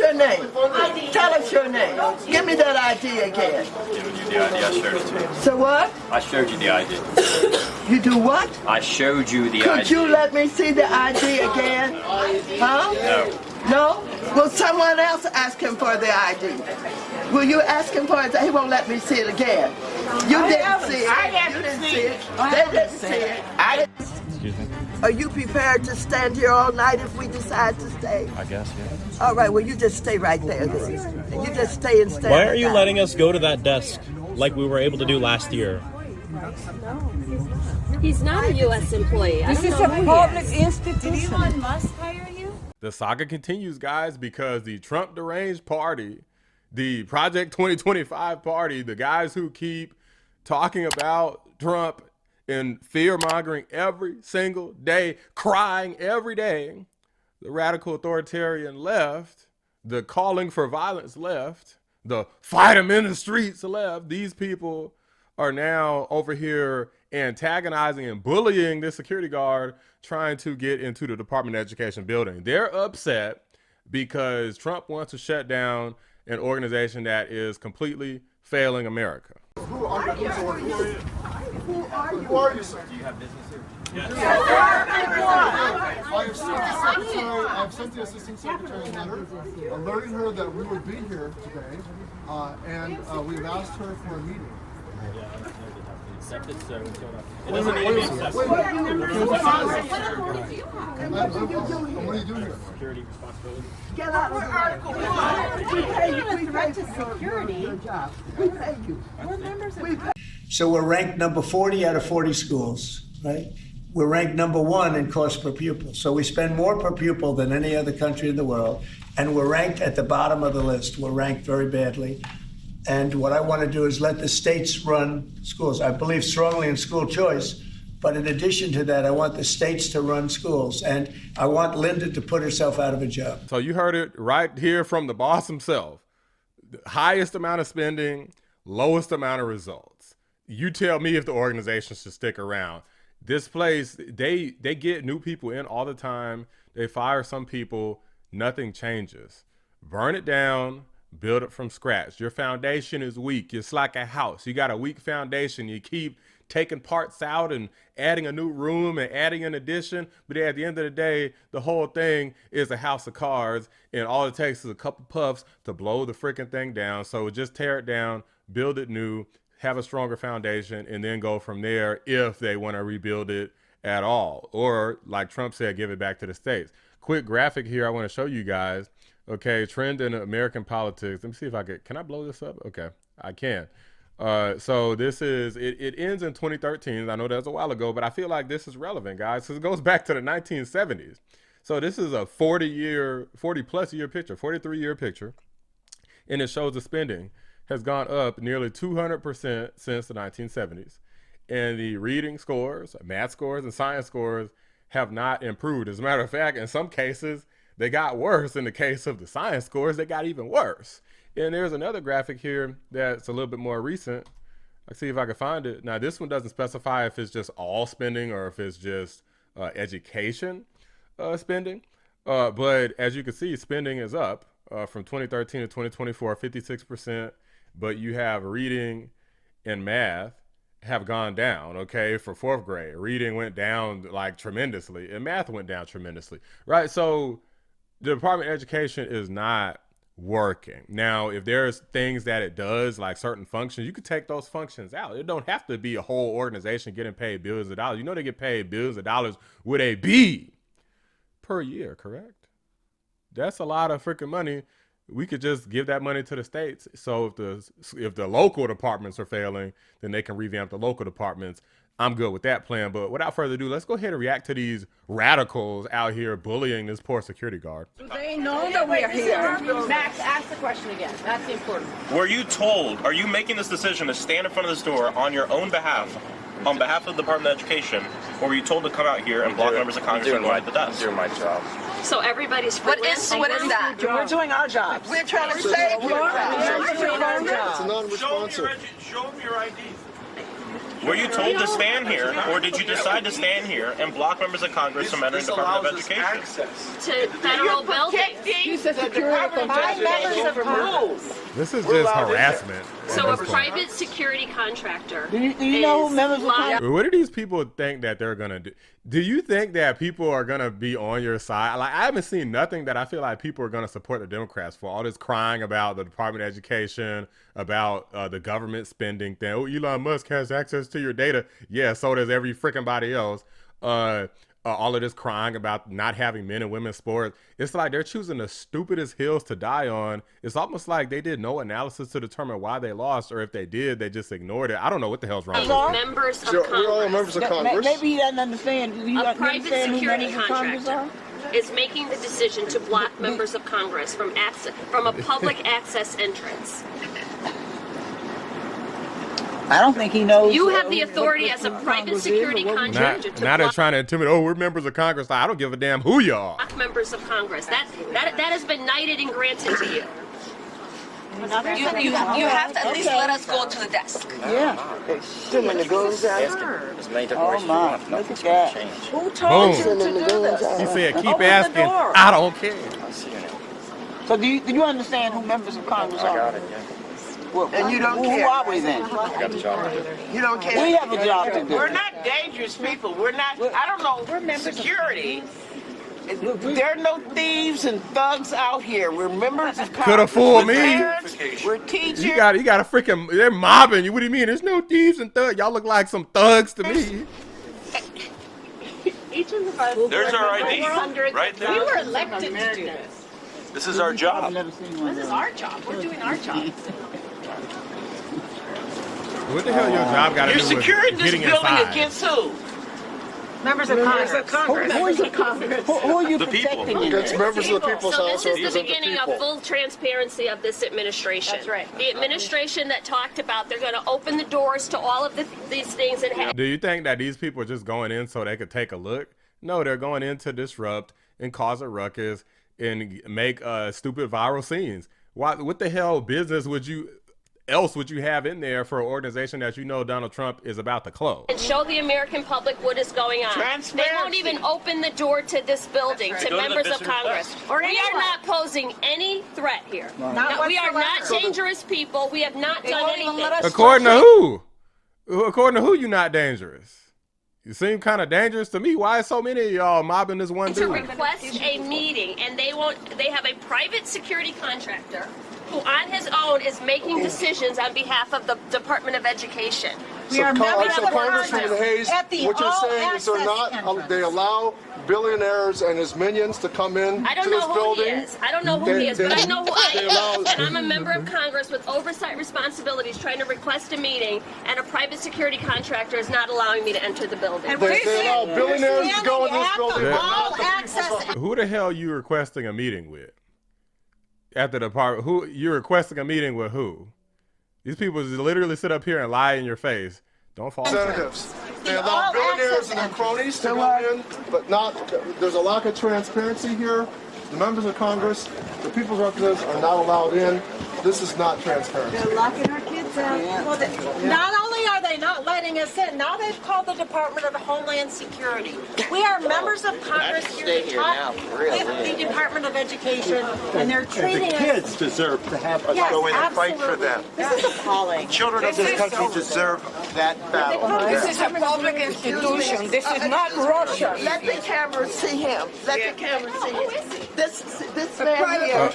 your name? Tell us your name. Give me that ID again. Giving you the ID. I showed it to you. So what? I showed you the ID. You do what? I showed you the ID. Could you let me see the ID again? Huh? No. No? Will someone else ask him for the ID? Will you ask him for it? He won't let me see it again. You didn't see it. You didn't see it. They didn't see it. Excuse me? Are you prepared to stand here all night if we decide to stay? I guess, yeah. All right, well, you just stay right there then. You just stay and stand. Why aren't you letting us go to that desk like we were able to do last year? He's not a U.S. employee. This is a public institution. Did Elon Musk hire you? The saga continues, guys, because the Trump deranged party, the Project 2025 party, the guys who keep talking about Trump and fear-mongering every single day, crying every day, the radical authoritarian left, the calling for violence left, the fight them in the streets left, these people are now over here antagonizing and bullying the security guard trying to get into the Department of Education building. They're upset because Trump wants to shut down an organization that is completely failing America. Who are you? Who are you, sir? Do you have business here? Yes. I've sent the assistant secretary a letter alerting her that we would be here today, and we've asked her for a meeting. Accepted, so it doesn't need to be accepted. What are you doing here? Security responsibility. Get out of the way. We pay you. We pay you for your job. We pay you. We're members of So we're ranked number 40 out of 40 schools, right? We're ranked number 1 in cost per pupil. So we spend more per pupil than any other country in the world. And we're ranked at the bottom of the list. We're ranked very badly. And what I want to do is let the states run schools. I believe strongly in school choice. But in addition to that, I want the states to run schools. And I want Linda to put herself out of a job. So you heard it right here from the boss himself. The highest amount of spending, lowest amount of results. You tell me if the organization should stick around. This place, they get new people in all the time. They fire some people. Nothing changes. Burn it down. Build it from scratch. Your foundation is weak. It's like a house. You got a weak foundation. You keep taking parts out and adding a new room and adding an addition. But at the end of the day, the whole thing is a house of cards. And all it takes is a couple puffs to blow the freaking thing down. So just tear it down, build it new, have a stronger foundation, and then go from there if they want to rebuild it at all. Or like Trump said, give it back to the states. Quick graphic here I want to show you guys. Okay, trend in American politics. Let me see if I can I blow this up? Okay, I can. So this is, it ends in 2013. I know that's a while ago, but I feel like this is relevant, guys, because it goes back to the 1970s. So this is a 40 plus year picture, 43-year picture. And it shows the spending has gone up nearly 200% since the 1970s. And the reading scores, math scores, and science scores have not improved. As a matter of fact, in some cases, they got worse. In the case of the science scores, they got even worse. And there's another graphic here that's a little bit more recent. Let's see if I can find it. Now, this one doesn't specify if it's just all spending or if it's just education spending. But as you can see, spending is up from 2013 to 2024, 56%. But you have reading and math have gone down, okay, for fourth grade. Reading went down like tremendously and math went down tremendously, right? So the Department of Education is not working. Now, if there's things that it does, like certain functions, you could take those functions out. It don't have to be a whole organization getting paid billions of dollars. You know they get paid billions of dollars with a B per year, correct? That's a lot of freaking money. We could just give that money to the states. So if the local departments are failing, then they can revamp the local departments. I'm good with that plan. But without further ado, let's go ahead and react to these radicals out here bullying this poor security guard. They know that we're here. Max, ask the question again. That's the important. Were you told, are you making this decision to stand in front of this door on your own behalf, on behalf of the Department of Education, or were you told to come out here and block members of Congress from going to the desk? I'm doing my job. So everybody's What is that? We're doing our jobs. We're trying to save you. It's a non-responsive. Show them your IDs. Were you told to stand here, or did you decide to stand here and block members of Congress from entering the Department of Education? To federal buildings. This is just harassment. So a private security contractor. Do you know who members of Congress? What do these people think that they're gonna do? Do you think that people are gonna be on your side? Like, I haven't seen nothing that I feel like people are gonna support the Democrats for. All this crying about the Department of Education, about the government spending thing. Oh, Elon Musk has access to your data. Yeah, so does every freaking body else. All of this crying about not having men and women's sports. It's like they're choosing the stupidest hills to die on. It's almost like they did no analysis to determine why they lost, or if they did, they just ignored it. I don't know what the hell's wrong with it. Members of Congress. We're all members of Congress. Maybe he doesn't understand. A private security contractor is making the decision to block members of Congress from a public access entrance. I don't think he knows. You have the authority as a private security contractor to Now they're block trying to intimidate. Oh, we're members of Congress. I don't give a damn who you are. members of Congress. That has been knighted and granted to you. You have to at least let us go to the desk. Yeah. Too many goons out. Oh my, look at that. Who told you to do this? He said, keep Open the asking. door. I don't care. So do you understand who members of Congress are? I got it, yeah. Well, And you don't who care. are we then? I got the job right there. You don't care. We have a job to do. We're not dangerous people. We're not, I don't know, security. There are no thieves and thugs out here. We're members of Congress. Could have fooled We're me. parents, we're teachers. You got a freaking, they're mobbing you. What do you mean? There's no thieves and thugs. Y'all look like some thugs to me. Each of us. There's our ID, right there. We were elected to do this. This is our job. This is our job. We're doing our job. What the hell your job got to do You're with securing this getting building inside? against who? Members of Congress. Who are you The people. protecting in Against this? members of the people's So house this or is the represent the beginning of people. full transparency of this administration. That's right. The administration that talked about they're going to open the doors to all of these things that happen. Do you think that these people are just going in so they could take a look? No, they're going in to disrupt and cause a ruckus and make stupid viral scenes. What the hell business would you have in there for an organization that you know Donald Trump is about to close? And show the American public what is going on. They won't even open the door to this building to Go to the members of visitor Congress. desk. We are not posing any threat here. No, we are not dangerous people. We have not done anything. According to who? According to who, you not dangerous? You seem kind of dangerous to me. Why is so many of y'all mobbing this one To dude? request a meeting, and they have a private security contractor who on his own is making decisions on behalf of the Department of Education. So Congressman Hayes, what you're saying is they allow billionaires and his minions to come in I don't to know this who building. he is. I don't know who he is, but I know who I they am. allow- And I'm a member of Congress with oversight responsibilities trying to request a meeting, and a private security contractor is not allowing me to enter the building. They allow billionaires to go in this building. but not the people's- Who the hell you requesting a meeting with? At the department, who you're requesting a meeting with? Who? These people just literally sit up here and lie in your face. Don't fall. Representatives. They allow billionaires and their cronies to go in, but not. There's a lack of transparency here. The members of Congress, the people's representatives, are not allowed in. This is not transparent. They're locking our kids out. Well, not only are they not letting us in, now they've called the Department of Homeland Security. We are members of Congress here to talk with the Department of Education, and they're treating us. Kids deserve to have us Yes, go in and fight absolutely. for them. This is appalling. Children of this country deserve that battle. This is a public institution. This is not Russia. Let the camera see him. Let the camera see him. This man here.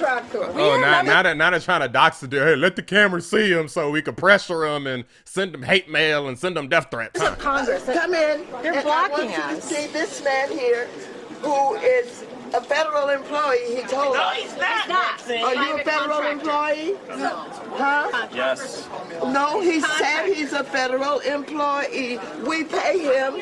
Oh, now they're trying to dox the dude. Hey, let the camera see him so we can pressure him and send them hate mail and send them death threats. Huh? Congress, come in. They're and blocking I want you us. to see this man here, who is a federal employee. He told us. He's not. Are you a federal employee? No. Huh? Yes. No, he said he's a federal employee. We pay him.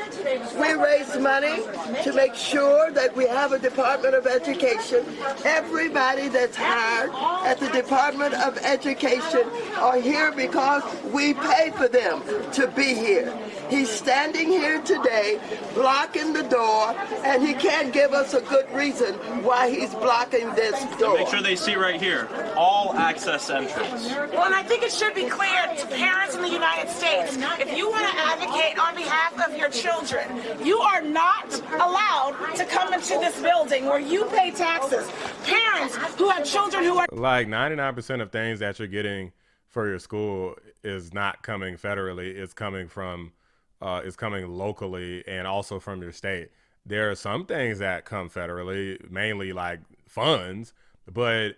We raise money to make sure that we have a Department of Education. Everybody that's hired at the Department of Education are here because we pay for them to be here. He's standing here today, blocking the door, and he can't give us a good reason why he's blocking this door. Make sure they see right here, all access entrance. Well, and I think it should be clear to parents in the United States, if you want to advocate on behalf of your children, you are not allowed to come into this building where you pay taxes. Parents who have children who are... Like 99% of things that you're getting for your school is not coming federally. It's coming from, it's coming locally and also from your state. There are some things that come federally, mainly like funds, but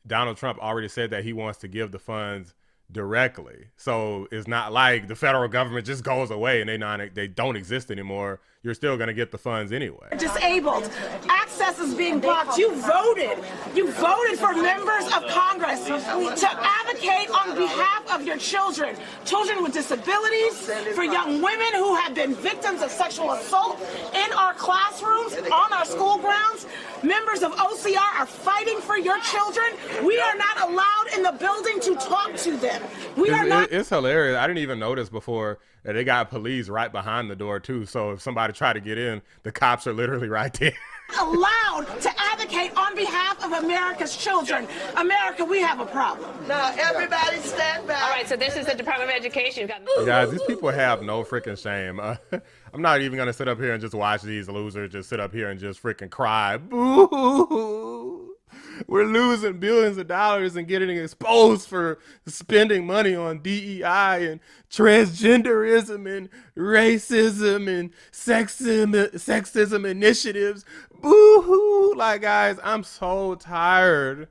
Donald Trump already said that he wants to give the funds directly. So it's not like the federal government just goes away and they don't exist anymore. You're still going to get the funds anyway. Disabled. Access is being blocked. You voted for members of Congress to advocate on behalf of your children. Children with disabilities, for young women who have been victims of sexual assault in our classrooms, on our school grounds. Members of OCR are fighting for your children. We are not allowed in the building to talk to them. It's hilarious. I didn't even notice before that they got police right behind the door too. So if somebody tried to get in, the cops are literally right there. Allowed to advocate on behalf of America's children. America, we have a problem. Now, everybody stand back. All right, so this is the Department of Education. Guys, these people have no freaking shame. I'm not even going to sit up here and just watch these losers just sit up here and just freaking cry. Boo! We're losing billions of dollars and getting exposed for spending money on DEI and transgenderism and racism and sexism initiatives. Boo-hoo! Like, guys, I'm so tired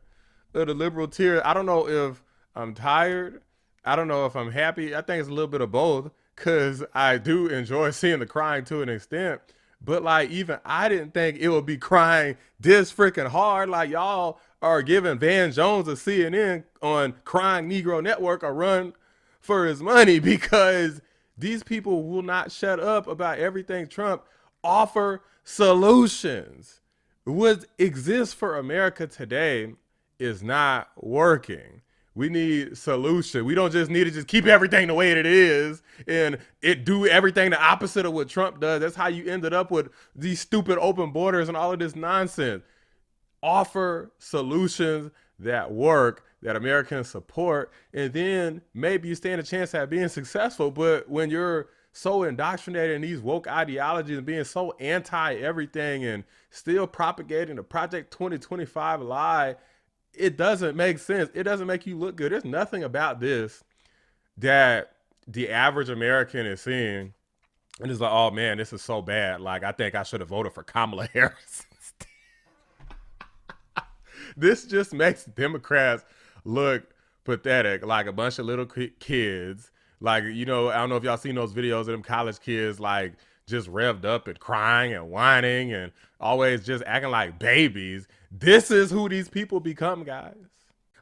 of the liberal tears. I don't know if I'm tired. I don't know if I'm happy. I think it's a little bit of both, because I do enjoy seeing the crying to an extent. But like, even I didn't think it would be crying this freaking hard. Like, y'all are giving Van Jones of CNN on Crying Negro Network a run for his money, because these people will not shut up about everything Trump. Offer solutions. What exists for America today is not working. We need solution. We don't just need to just keep everything the way that it is and do everything the opposite of what Trump does. That's how you ended up with these stupid open borders and all of this nonsense. Offer solutions that work, that Americans support, and then maybe you stand a chance at being successful. But when you're so indoctrinated in these woke ideologies and being so anti-everything and still propagating the Project 2025 lie, it doesn't make sense. It doesn't make you look good. There's nothing about this that the average American is seeing and is like, oh man, this is so bad. Like, I think I should have voted for Kamala Harris. This just makes Democrats look pathetic, like a bunch of little kids. Like, you know, I don't know if y'all seen those videos of them college kids, like, just revved up and crying and whining and always just acting like babies. This is who these people become, guys.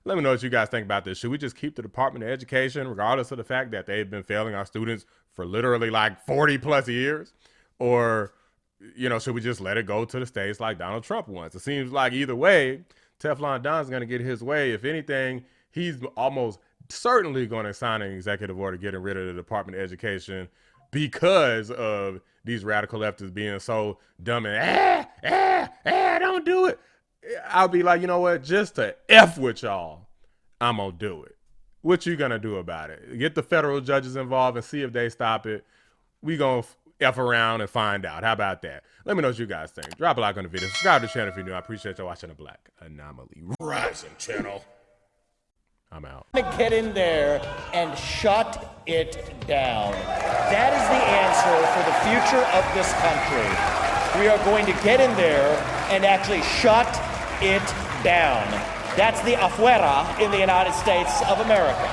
Let me know what you guys think about this. Should we just keep the Department of Education, regardless of the fact that they've been failing our students for literally like 40 plus years? Or, you know, should we just let it go to the states like Donald Trump wants? It seems like either way, Teflon Don's going to get his way. If anything, he's almost certainly going to sign an executive order getting rid of the Department of Education because of these radical leftists being so dumb and don't do it. I'll be like, you know what? Just to F with y'all, I'm going to do it. What you going to do about it? Get the federal judges involved and see if they stop it. We going to F around and find out. How about that? Let me know what you guys think. Drop a like on the video. Subscribe to the channel if you're new. I appreciate y'all watching the Black Anomaly Rising channel. I'm out. Get in there and shut it down. That is the answer for the future of this country. We are going to get in there and actually shut it down. That's the afuera in the United States of America.